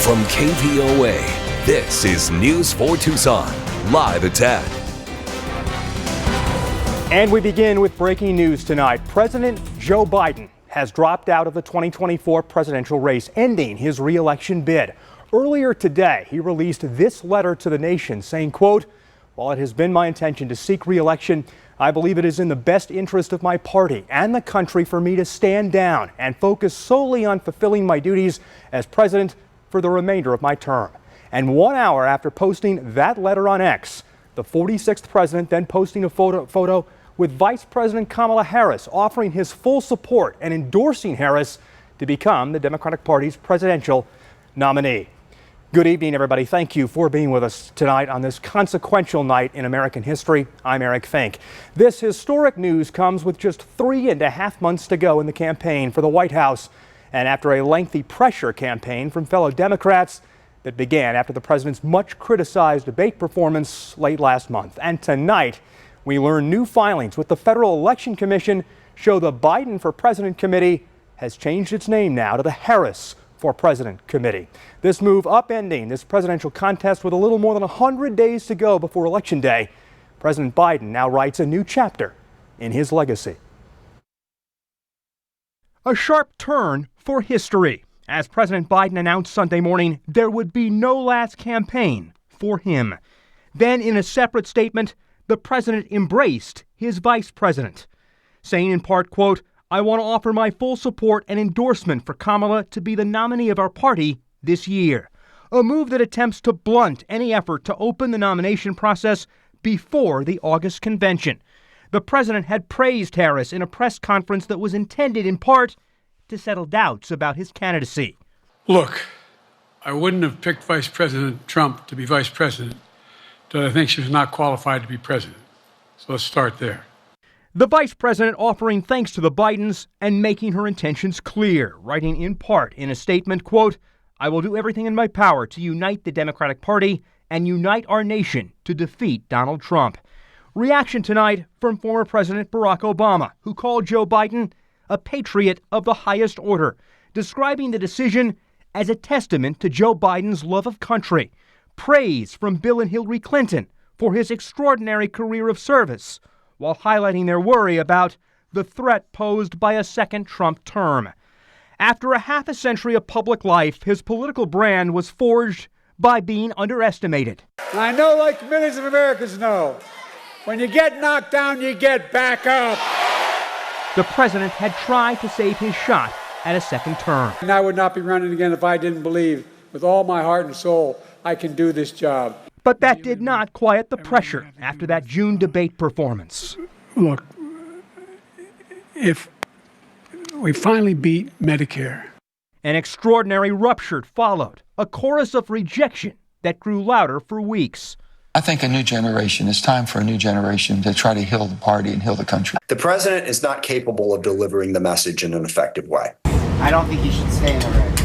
From KVOA, this is News 4 Tucson, live at 10. And we begin with breaking news tonight. President Joe Biden has dropped out of the 2024 presidential race, ending his re-election bid. Earlier today, he released this letter to the nation saying, quote, "While it has been my intention to seek re-election, I believe it is in the best interest of my party and the country for me to stand down and focus solely on fulfilling my duties as president for the remainder of my term." And 1 hour after posting that letter on X, the 46th president then posting a photo with Vice President Kamala Harris offering his full support and endorsing Harris to become the Democratic Party's presidential nominee. Good evening, everybody. Thank you for being with us tonight on this consequential night in American history. I'm Eric Fink. This historic news comes with just 3.5 months to go in the campaign for the White House, and after a lengthy pressure campaign from fellow Democrats that began after the president's much criticized debate performance late last month. And tonight, we learn new filings with the Federal Election Commission show the Biden for President Committee has changed its name now to the Harris for President Committee. This move upending this presidential contest with a little more than 100 days to go before Election Day. President Biden now writes a new chapter in his legacy. A sharp turn for history as President Biden announced Sunday morning there would be no last campaign for him. Then in a separate statement, the president embraced his vice president, saying in part, quote, "I want to offer my full support and endorsement for Kamala to be the nominee of our party this year," a move that attempts to blunt any effort to open the nomination process before the August convention. The president had praised Harris in a press conference that was intended in part to settle doubts about his candidacy. Look, I wouldn't have picked Vice President Trump to be vice president, but I think she was not qualified to be president. So let's start there. The vice president offering thanks to the Bidens and making her intentions clear, writing in part in a statement, quote, "I will do everything in my power to unite the Democratic Party and unite our nation to defeat Donald Trump." Reaction tonight from former President Barack Obama, who called Joe Biden a patriot of the highest order, describing the decision as a testament to Joe Biden's love of country. Praise from Bill and Hillary Clinton for his extraordinary career of service, while highlighting their worry about the threat posed by a second Trump term. After a half a century of public life, his political brand was forged by being underestimated. I know, like millions of Americans know, when you get knocked down, you get back up. The president had tried to save his shot at a second term. And I would not be running again if I didn't believe with all my heart and soul I can do this job. But that did not quiet the pressure after that June debate performance. Look, if we finally beat Medicare. An extraordinary rupture followed, a chorus of rejection that grew louder for weeks. I think a new generation, it's time for a new generation to try to heal the party and heal the country. The president is not capable of delivering the message in an effective way. I don't think he should stay in the race.